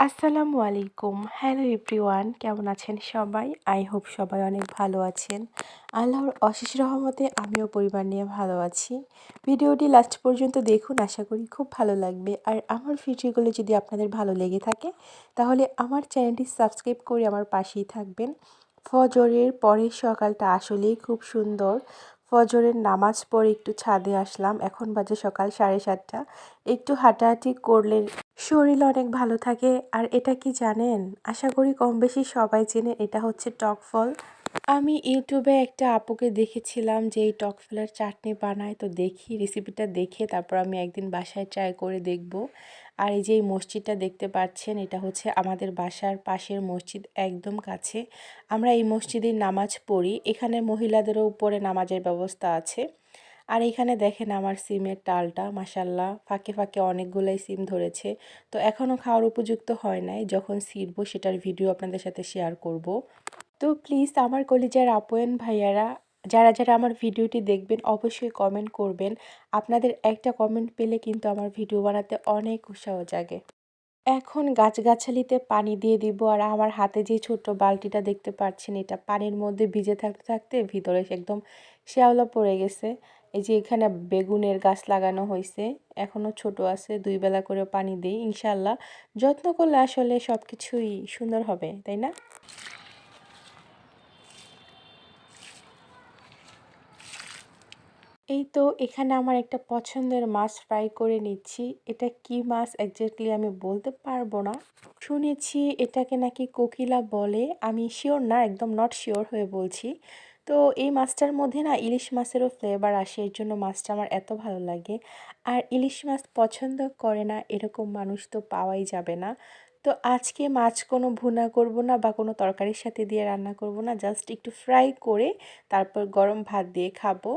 আসসালামু আলাইকুম। Hello everyone, কেমন আছেন সবাই? আই হোপ সবাই অনেক ভালো আছেন। আল্লাহর অশেষ রহমতে আমিও পরিবার নিয়ে ভালো আছি। ভিডিওটি লাস্ট পর্যন্ত দেখুন, আশা করি খুব ভালো লাগবে। আর আমার ভিডিওগুলো যদি আপনাদের ভালো লেগে থাকে তাহলে আমার চ্যানেলটি সাবস্ক্রাইব করে আমার পাশেই থাকবেন। ফজরের পরের সকালটা আসলেই খুব সুন্দর। ফজরের নামাজ পড়ে একটু ছাদে আসলাম। এখন বাজে সকাল 7:30। একটু হাঁটাহাঁটি করলে শরীর অনেক ভালো থাকে। আর এটা কি জানেন? আশা করি কম বেশি সবাই চেনে, এটা হচ্ছে টক ফল। আমি ইউটিউবে একটা আপুকে দেখেছিলাম যে এই টক ফলের চাটনি বানায়, তো দেখি রেসিপিটা দেখে তারপর আমি একদিন বাসায় ট্রাই করে দেখব। আর এই যে এই মসজিদটা দেখতে পাচ্ছেন, এটা হচ্ছে আমাদের বাসার পাশের মসজিদ, একদম কাছে। আমরা এই মসজিদে নামাজ পড়ি। এখানে মহিলাদেরও উপরে নামাজের ব্যবস্থা আছে। আর এখানে দেখেন আমার সিমের টালটা, মাশাল্লাহ ফাঁকে ফাঁকে অনেকগুলাই সিম ধরেছে। তো এখনও খাওয়ার উপযুক্ত হয় নাই, যখন ছিঁড়বো সেটার ভিডিও আপনাদের সাথে শেয়ার করব। তো প্লিজ আমার কলিজার আপন ভাইয়ারা, যারা যারা আমার ভিডিওটি দেখবেন অবশ্যই কমেন্ট করবেন। আপনাদের একটা কমেন্ট পেলে কিন্তু আমার ভিডিও বানাতে অনেক উৎসাহ জাগে। এখন গাছগাছালিতে পানি দিয়ে দিব। আর আমার হাতে যে ছোট্ট বালতিটা দেখতে পাচ্ছেন, এটা পানির মধ্যে ভিজে থাকতে থাকতে ভিতরে একদম শ্যাওলা পড়ে গেছে। এই যে এখানে বেগুনের গাছ লাগানো হয়েছে, এখনও ছোট আছে, 2 বেলা করে পানি দিই। ইনশাল্লাহ যত্ন করলে আসলে সব কিছুই সুন্দর হবে, তাই না? এই তো এখানে আমার একটা পছন্দের মাছ ফ্রাই করে নিচ্ছি। এটা কি মাছ এক্স্যাক্টলি আমি বলতে পারবো না। শুনেছি এটাকে নাকি কোকিলা বলে। আমি শিওর না, একদম নট শিওর হয়ে বলছি। তো এই মাছটার মধ্যে না ইলিশ মাছেরও ফ্লেভার আসে, এর জন্য মাছটা আমার এত ভালো লাগে। আর ইলিশ মাছ পছন্দ করে না এরকম মানুষ তো পাওয়াই যাবে না। তো আজকে মাছ কোনো ভুনা করব না বা কোনো তরকারির সাথে দিয়ে রান্না করব না, জাস্ট একটু ফ্রাই করে তারপর গরম ভাত দিয়ে খাবো।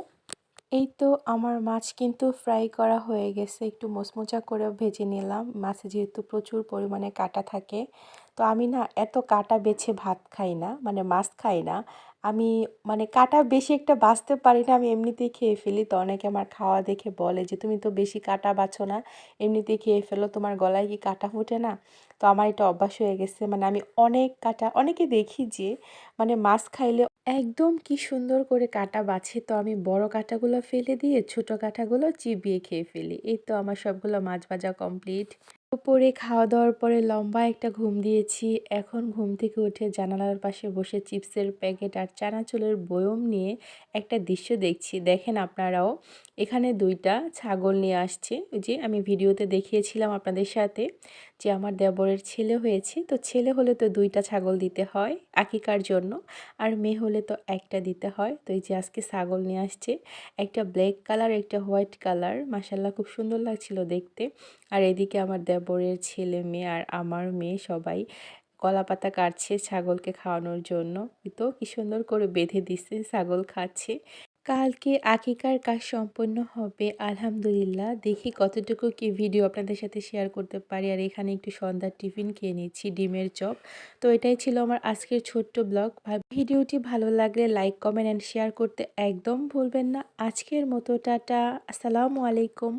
এই তো আমার মাছ কিন্তু ফ্রাই করা হয়ে গেছে, একটু মোচমোচা করে ভেজে নিলাম। মাছে যেহেতু প্রচুর পরিমাণে কাঁটা থাকে, তো আমি না এত কাঁটা বেছে ভাত খাই না, মানে মাছ খাই না। আমি মানে কাঁটা বেশি একটা বাছতে পারি না, আমি এমনিতেই খেয়ে ফেলি। তো অনেকে আমার খাওয়া দেখে বলে যে তুমি তো বেশি কাঁটা বাছো না, এমনিতেই খেয়ে ফেলো, তোমার গলায় কি কাঁটা ফুটে না? তো আমার এটা অভ্যাস হয়ে গেছে, মানে আমি অনেক কাঁটা, অনেকে দেখি যে মানে মাছ খাইলে একদম কি সুন্দর করে কাঁটা বাছে, তো আমি বড় কাঁটাগুলো ফেলে দিয়ে ছোট কাঁটাগুলো চিবিয়ে খেয়ে ফেলি। এই তো আমার সবগুলো মাছ ভাজা কমপ্লিট। দুপুরে খাওয়া দাওয়ার পরে লম্বা একটা ঘুম দিয়েছি। এখন ঘুম থেকে উঠে জানালার পাশে বসে চিপসের প্যাকেট আর চানাচুরের বয়ম নিয়ে একটা দৃশ্য দেখছি। দেখেন আপনারাও, এখানে 2টা ছাগল নিয়ে আসছে। ওই যে আমি ভিডিওতে দেখিয়েছিলাম আপনাদের সাথে যে আমার দেবরের ছেলে হয়েছে, তো ছেলে হলে তো 2টা ছাগল দিতে হয় আকিকার জন্য, আর মেয়ে হলে তো একটা দিতে হয়। তো এই যে আজকে ছাগল নিয়ে আসছে, একটা ব্ল্যাক কালার একটা হোয়াইট কালার, মাসাল্লাহ খুব সুন্দর লাগছিল দেখতে। আর এদিকে আমার দেবরের ছেলে মেয়ে আর আমার মেয়ে সবাই কলা পাতা কাটছে ছাগলকে খাওয়ানোর জন্য। তো কি সুন্দর করে বেঁধে দিচ্ছে, ছাগল খাচ্ছে। কালকে আকিকার কাজ সম্পন্ন হবে আলহামদুলিল্লাহ। দেখি কতটুকু কি ভিডিও আপনাদের সাথে শেয়ার করতে পারি। আর এখানে একটু সন্ধ্যার টিফিন খেয়ে নিচ্ছি, ডিমের চপ। তো এটাই ছিল আমার আজকের ছোট্ট ব্লগ। ভিডিওটি ভালো লাগলে লাইক কমেন্ট অ্যান্ড শেয়ার করতে একদম ভুলবেন না। আজকের মতো টাটা, আসসালামু আলাইকুম।